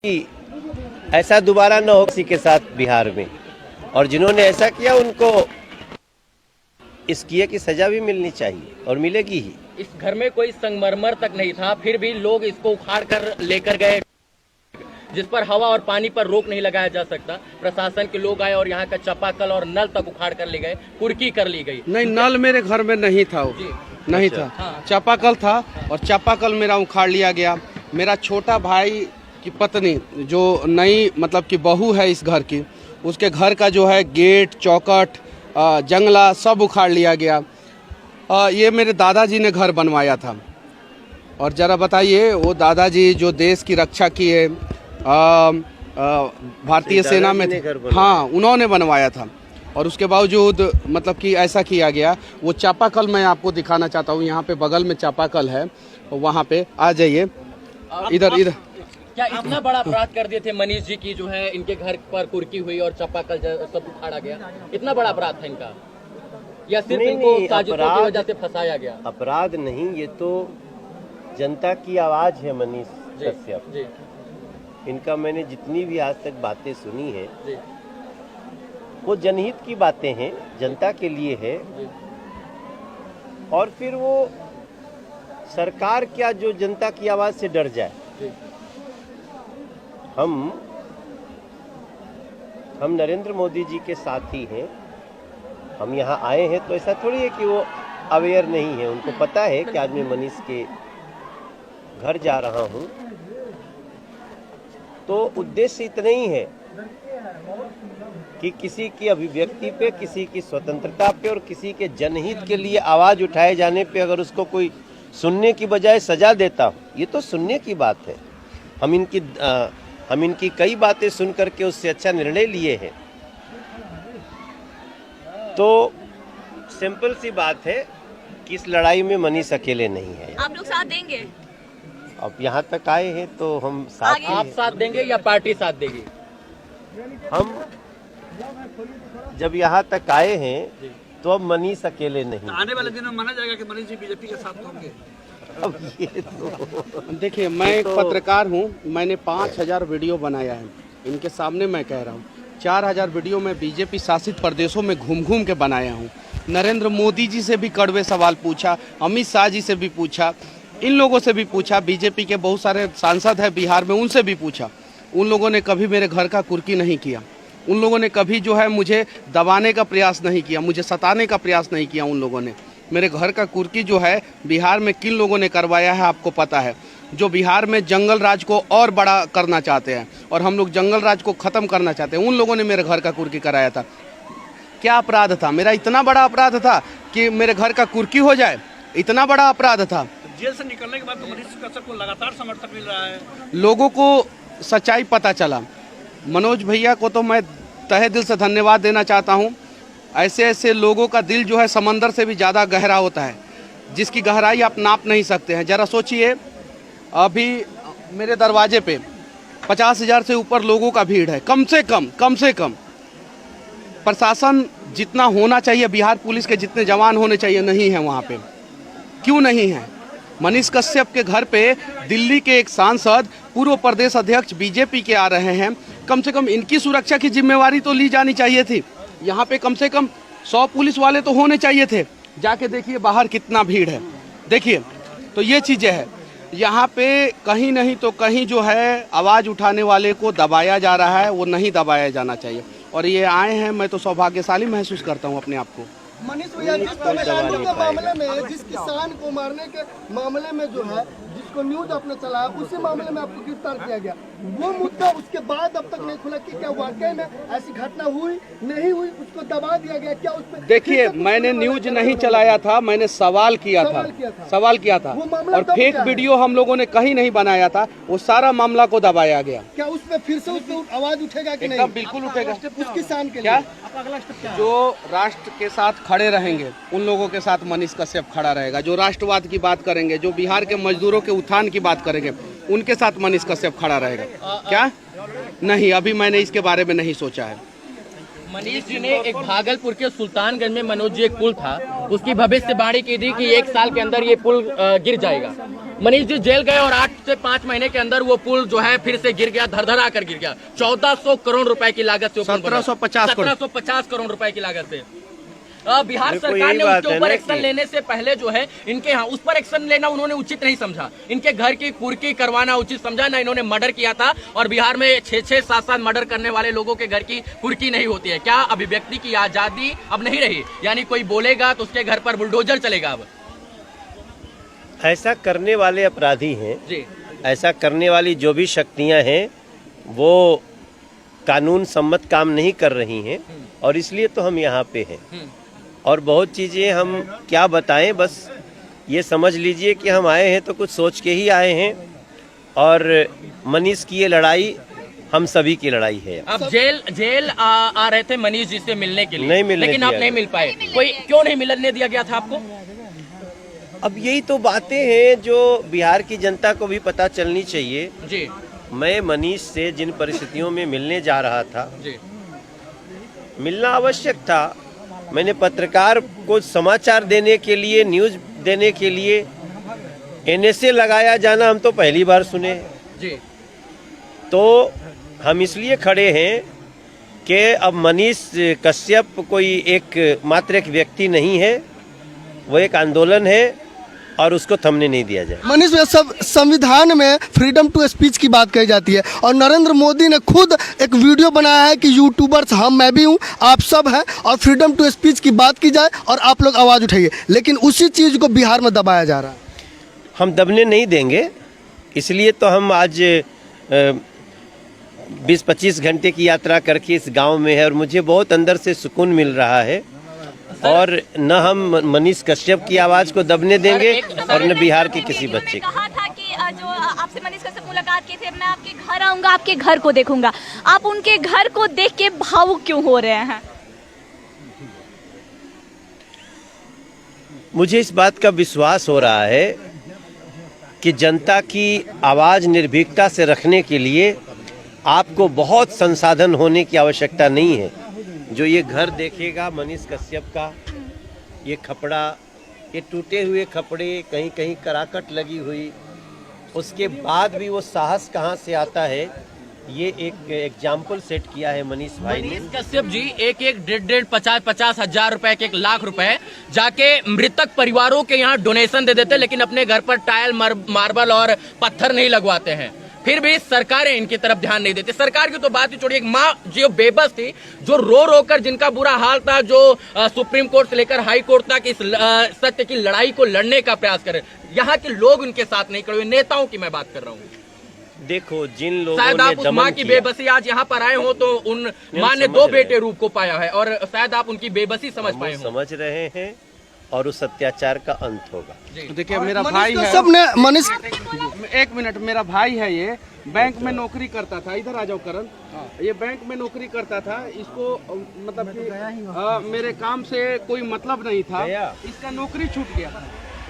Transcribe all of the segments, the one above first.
कि ऐसा दोबारा न हो किसी के साथ बिहार में, और जिन्होंने ऐसा किया उनको इस किए की सजा भी मिलनी चाहिए और मिलेगी ही। इस घर में कोई संगमरमर तक नहीं था, फिर भी लोग इसको उखाड़ कर लेकर गए, जिस पर हवा और पानी पर रोक नहीं लगाया जा सकता। प्रशासन के लोग आए और यहाँ का चापाकल और नल तक उखाड़ कर ले गए, कुर्की कर ली गई। नहीं, नल मेरे घर में नहीं था, नहीं था। हाँ। चापाकल था और चापाकल मेरा उखाड़ लिया गया। मेरा छोटा भाई की पत्नी जो नई मतलब कि बहू है इस घर की, उसके घर का जो है गेट, चौखट, जंगला सब उखाड़ लिया गया। ये मेरे दादाजी ने घर बनवाया था। और ज़रा बताइए, वो दादाजी जो देश की रक्षा किए, भारतीय सेना में थे, हाँ, उन्होंने बनवाया था। और उसके बावजूद मतलब कि ऐसा किया गया। वो चापाकल मैं आपको दिखाना चाहता हूँ, यहाँ पे बगल में चापाकल है, वहाँ पे आ जाइए। इधर क्या इतना बड़ा अपराध कर दिए थे मनीष जी की, जो है इनके घर पर कुर्की हुई और चापाकल सब उखाड़ा गया? इतना बड़ा अपराध था इनका, या सिर्फ इनको साजिशों की वजह से फंसाया गया? अपराध नहीं, ये तो जनता की आवाज है मनीष कश्यप। इनका मैंने जितनी भी आज तक बातें सुनी है वो जनहित की बातें हैं, जनता के लिए है। और फिर वो सरकार क्या जो जनता की आवाज से डर जाए। हम नरेंद्र मोदी जी के साथी हैं। हम यहाँ आए हैं तो ऐसा थोड़ी है कि वो अवेयर नहीं है, उनको पता है कि आज मैं मनीष के घर जा रहा हूँ। तो उद्देश्य इतना ही है कि किसी की अभिव्यक्ति पे, किसी की स्वतंत्रता पे और किसी के जनहित के लिए आवाज उठाए जाने पे अगर उसको कोई सुनने की बजाय सजा देता हो, ये तो सुनने की बात है। हम इनकी कई बातें सुन करके उससे अच्छा निर्णय लिए हैं। तो सिंपल सी बात है कि इस लड़ाई में मनीष अकेले नहीं है। आप लोग साथ देंगे? अब यहाँ तक आए हैं तो हम साथ। आप साथ देंगे या पार्टी साथ देगी? हम जब यहाँ तक आए हैं तो अब मनीष अकेले नहीं। आने वाले दिनों में माना जाएगा कि मनीष जी बीजेपी के साथ होंगे। अब ये तो देखिए, मैं एक पत्रकार हूँ, मैंने 5000 वीडियो बनाया है। इनके सामने मैं कह रहा हूँ, 4000 वीडियो में बीजेपी शासित प्रदेशों में घूम घूम के बनाया हूँ। नरेंद्र मोदी जी से भी कड़वे सवाल पूछा, अमित शाह जी से भी पूछा, इन लोगों से भी पूछा, बीजेपी के बहुत सारे सांसद हैं बिहार में, उनसे भी पूछा। उन लोगों ने कभी मेरे घर का कुर्की नहीं किया। उन लोगों ने कभी जो है मुझे दबाने का प्रयास नहीं किया, मुझे सताने का प्रयास नहीं किया। उन लोगों ने मेरे घर का कुर्की जो है बिहार में किन लोगों ने करवाया है आपको पता है। जो बिहार में जंगल राज को और बड़ा करना चाहते हैं और हम लोग जंगल राज को ख़त्म करना चाहते हैं, उन लोगों ने मेरे घर का कुर्की कराया था। क्या अपराध था मेरा? इतना बड़ा अपराध था कि मेरे घर का कुर्की हो जाए? इतना बड़ा अपराध था। जेल से निकलने के बाद तो मनीष कश्यप को लगातार समर्थन मिल रहा है। लोगों को सच्चाई पता चला। मनोज भैया को तो मैं तहे दिल से धन्यवाद देना चाहता हूँ। ऐसे ऐसे लोगों का दिल जो है समंदर से भी ज़्यादा गहरा होता है, जिसकी गहराई आप नाप नहीं सकते हैं। ज़रा सोचिए, अभी मेरे दरवाजे पे 50,000 से ऊपर लोगों का भीड़ है, कम से कम। प्रशासन जितना होना चाहिए, बिहार पुलिस के जितने जवान होने चाहिए, नहीं है वहाँ पे। क्यों नहीं है? मनीष कश्यप के घर पे दिल्ली के एक सांसद, पूर्व प्रदेश अध्यक्ष बीजेपी के आ रहे हैं। कम से कम इनकी सुरक्षा की जिम्मेवारी तो ली जानी चाहिए थी। यहाँ पे कम से कम 100 पुलिस वाले तो होने चाहिए थे। जाके देखिए बाहर कितना भीड़ है, देखिए। तो ये चीज़ें हैं यहाँ पे। कहीं नहीं तो कहीं जो है आवाज़ उठाने वाले को दबाया जा रहा है, वो नहीं दबाया जाना चाहिए। और ये आए हैं, मैं तो सौभाग्यशाली महसूस करता हूँ अपने आप को। मनीष भैया, जिस परेशानी के मामले में, जिस किसान को मारने के मामले में जो है, जिसको न्यूज आपने चलाया, उसी मामले में आपको गिरफ्तार किया गया। वो मुद्दा उसके बाद अब तक नहीं खुला कि क्या वाकई में ऐसी घटना हुई, नहीं हुई, उसको दबा दिया गया क्या? उसमें देखिए, मैंने न्यूज नहीं चलाया था, मैंने सवाल किया था। और फेक वीडियो हम लोगों ने कहीं नहीं बनाया था। वो सारा मामला को दबाया गया। क्या उसमें फिर से उसमें आवाज उठेगा कि नहीं? एकदम बिल्कुल उठेगा। उस किसान के क्या अगला स्टेप क्या? जो राष्ट्र के साथ खड़े रहेंगे, उन लोगों के साथ मनीष कश्यप खड़ा रहेगा। जो राष्ट्रवाद की बात करेंगे, जो बिहार के मजदूरों के उत्थान की बात करेंगे, उनके साथ मनीष कश्यप खड़ा रहेगा। क्या नहीं, अभी मैंने इसके बारे में नहीं सोचा है। मनीष जी ने एक भागलपुर के सुल्तानगंज में मनोज जी एक पुल था, उसकी भविष्यवाणी की थी कि 1 साल के अंदर ये पुल गिर जाएगा। मनीष जी जेल गए और 8 से 5 महीने के अंदर वो पुल जो है फिर से गिर गया, धड़धड़ा कर गिर गया। 1400 करोड़ रुपए की लागत से 1750 करोड़ रुपए की लागत से। बिहार सरकार ने उसके ऊपर एक्शन लेने से पहले जो है इनके यहाँ उस पर एक्शन लेना उन्होंने उचित नहीं समझा। इनके घर की कुर्की करवाना उचित समझा, ना इन्होंने मर्डर किया था। और बिहार में 6-6, 7-7 मर्डर करने वाले लोगों के घर की कुर्की नहीं होती है। क्या अभिव्यक्ति की आजादी अब नहीं रही? यानी कोई बोलेगा तो उसके घर पर बुलडोजर चलेगा अब? ऐसा करने वाले अपराधी हैं जी, ऐसा करने वाली जो भी शक्तियां हैं वो कानून सम्मत काम नहीं कर रही हैं, और इसलिए तो हम यहाँ पे हैं। और बहुत चीज़ें हम क्या बताएं, बस ये समझ लीजिए कि हम आए हैं तो कुछ सोच के ही आए हैं, और मनीष की ये लड़ाई हम सभी की लड़ाई है। आप जेल आ रहे थे मनीष जी से मिलने के लिए, नहीं मिलने लेकिन आप दिया नहीं मिल पाए। कोई क्यों नहीं मिलने दिया गया था आपको? अब यही तो बातें हैं जो बिहार की जनता को भी पता चलनी चाहिए। जी मैं मनीष से जिन परिस्थितियों में मिलने जा रहा था, जी, मिलना आवश्यक था। मैंने पत्रकार को समाचार देने के लिए, न्यूज़ देने के लिए NSA लगाया जाना हम तो पहली बार सुने। जी, तो हम इसलिए खड़े हैं कि अब मनीष कश्यप कोई मात्र एक व्यक्ति नहीं है, वो एक आंदोलन है और उसको थमने नहीं दिया जाए। मनीष भैया, सब संविधान में फ्रीडम टू स्पीच की बात कही जाती है, और नरेंद्र मोदी ने खुद एक वीडियो बनाया है कि यूट्यूबर्स मैं भी हूँ, आप सब हैं, और फ्रीडम टू स्पीच की बात की जाए और आप लोग आवाज़ उठाइए, लेकिन उसी चीज़ को बिहार में दबाया जा रहा है। हम दबने नहीं देंगे, इसलिए तो हम आज 20-25 घंटे की यात्रा करके इस गांव में है, और मुझे बहुत अंदर से सुकून मिल रहा है। और न हम मनीष कश्यप की आवाज को दबने देंगे और न बिहार के किसी बच्चे को। कहा था कि जो आपसे मनीष कश्यप मुलाकात की थी, मैं आपके घर आऊंगा, आपके घर को देखूंगा। आप उनके घर को देख के भावुक क्यों हो रहे हैं? मुझे इस बात का विश्वास हो रहा है कि जनता की आवाज निर्भीकता से रखने के लिए आपको बहुत संसाधन होने की आवश्यकता नहीं है। जो ये घर देखेगा मनीष कश्यप का, ये खपड़ा, ये टूटे हुए खपड़े, कहीं कहीं कराकट लगी हुई, उसके बाद भी वो साहस कहाँ से आता है, ये एक एग्जाम्पल सेट किया है मनीष भाई ने। मनीष कश्यप जी 1-1, 1.5, 50 हजार रुपए के 1 लाख रुपए जाके मृतक परिवारों के यहाँ डोनेशन दे देते, लेकिन अपने घर पर टाइल, मार्बल और पत्थर नहीं लगवाते हैं। फिर भी सरकारें इनकी तरफ ध्यान नहीं देती। सरकार की तो बात ही छोड़िए, एक माँ जो बेबस थी, जो रो कर जिनका बुरा हाल था, जो सुप्रीम कोर्ट से लेकर हाई कोर्ट तक इस सत्य की लड़ाई को लड़ने का प्रयास करे, यहाँ के लोग उनके साथ नहीं खड़े हुए। नेताओं की मैं बात कर रहा हूँ। देखो, जिन लोगों शायद ने आप उस माँ की बेबसी आज यहाँ पर आए हो तो उन माँ ने 2 बेटे रूप को पाया है, और शायद आप उनकी बेबसी समझ पाए हो। समझ रहे हैं, और उस अत्याचार का अंत होगा। देखिए, मेरा भाई है, सबने मनीष, 1 मिनट, मेरा भाई है, ये बैंक में नौकरी करता था। इधर आ जाओ करण। ये बैंक में नौकरी करता था, इसको मतलब कि मेरे काम से कोई मतलब नहीं था। इसका नौकरी छूट गया,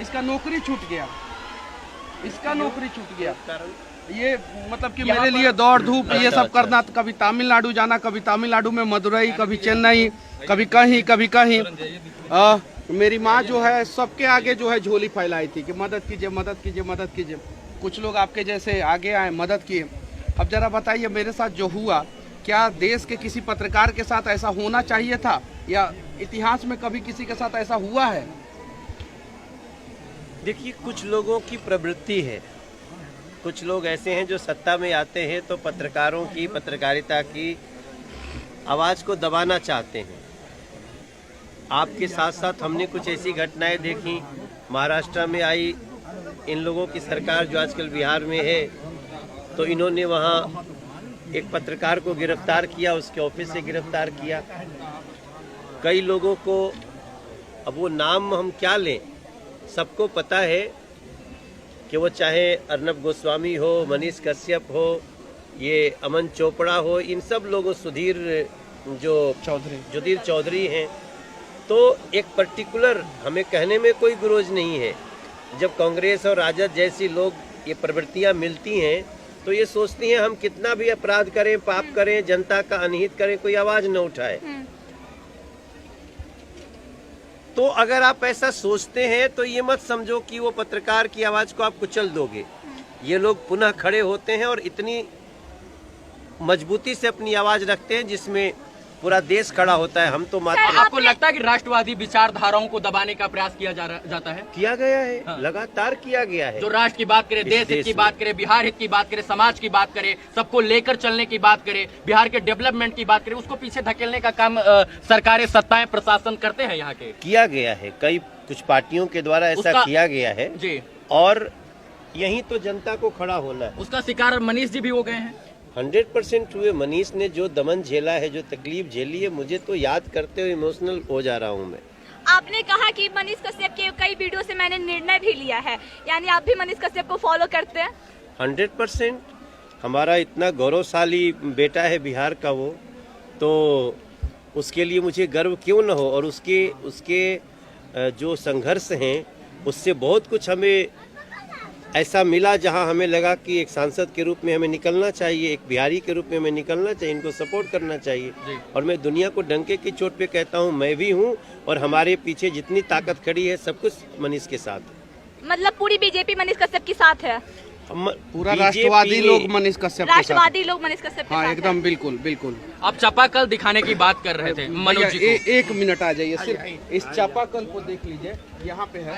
इसका नौकरी छूट गया, इसका नौकरी छूट गया। ये मतलब कि मेरे लिए दौड़ धूप ये सब करना, कभी तमिलनाडु जाना, कभी तमिलनाडु में मदुरई, कभी चेन्नई, कभी कहीं कभी कहीं। मेरी माँ जो है सबके आगे जो है झोली फैलाई थी कि मदद कीजिए, मदद कीजिए, मदद कीजिए। कुछ लोग आपके जैसे आगे आए, मदद किए। अब जरा बताइए, मेरे साथ जो हुआ, क्या देश के किसी पत्रकार के साथ ऐसा होना चाहिए था, या इतिहास में कभी किसी के साथ ऐसा हुआ है? देखिए, कुछ लोगों की प्रवृत्ति है, कुछ लोग ऐसे हैं जो सत्ता में आते हैं तो पत्रकारों की, पत्रकारिता की आवाज़ को दबाना चाहते हैं। आपके साथ साथ हमने कुछ ऐसी घटनाएं देखी, महाराष्ट्र में आई, इन लोगों की सरकार जो आजकल बिहार में है, तो इन्होंने वहाँ एक पत्रकार को गिरफ्तार किया, उसके ऑफिस से गिरफ्तार किया। कई लोगों को, अब वो नाम हम क्या लें, सबको पता है कि वो चाहे अर्नब गोस्वामी हो, मनीष कश्यप हो, ये अमन चोपड़ा हो, इन सब लोगों, सुधीर चौधरी हैं, तो एक पर्टिकुलर, हमें कहने में कोई गुरोज नहीं है। जब कांग्रेस और राजद जैसी लोग ये प्रवृत्तियां मिलती हैं तो ये सोचती हैं हम कितना भी अपराध करें, पाप करें, जनता का अनहित करें, कोई आवाज न उठाए। तो अगर आप ऐसा सोचते हैं तो ये मत समझो कि वो पत्रकार की आवाज को आप कुचल दोगे। ये लोग पुनः खड़े होते हैं और इतनी मजबूती से अपनी आवाज रखते हैं जिसमें पूरा देश खड़ा होता है। हम तो मात्र आपको लगता है कि राष्ट्रवादी विचारधाराओं को दबाने का प्रयास किया जाता है? किया गया है, हाँ। लगातार किया गया है। जो राष्ट्र की बात करे, देश हित की बात करे, बिहार हित की बात करे, समाज की बात करे, सबको लेकर चलने की बात करे, बिहार के डेवलपमेंट की बात करे, उसको पीछे धकेलने का काम सरकारें, सत्ताएं, प्रशासन करते हैं यहाँ के। किया गया है, कई कुछ पार्टियों के द्वारा ऐसा किया गया है जी। और यही तो जनता को खड़ा होना है। उसका शिकार मनीष जी भी हो गए हैं। 100% हुए। मनीष ने जो दमन झेला है, जो तकलीफ झेली है, मुझे तो याद करते हुए इमोशनल हो जा रहा हूँ मैं। आपने कहा कि मनीष कश्यप के कई वीडियो से मैंने निर्णय भी लिया है, यानी आप भी मनीष कश्यप को फॉलो करते हैं? 100%। हमारा इतना गौरवशाली बेटा है बिहार का वो, तो उसके लिए मुझे गर्व क्यों न हो। और उसके जो संघर्ष हैं उससे बहुत कुछ हमें ऐसा मिला जहां हमें लगा कि एक सांसद के रूप में हमें निकलना चाहिए, एक बिहारी के रूप में हमें निकलना चाहिए, इनको सपोर्ट करना चाहिए। और मैं दुनिया को डंके की चोट पे कहता हूं, मैं भी हूं और हमारे पीछे जितनी ताकत खड़ी है सब कुछ मनीष के साथ है। मतलब पूरी बीजेपी मनीष कश्यप के साथ है? पूरा राष्ट्रवादी लोग मनीष कश्यप के साथ। राष्ट्रवादी लोग मनीष कश्यप के हाँ, साथ एकदम बिल्कुल बिल्कुल। आप चापाकल दिखाने की बात कर रहे थे मनोज जी को। एक मिनट आ जाइए, सिर्फ इस चापाकल को देख लीजिए, यहाँ पे है।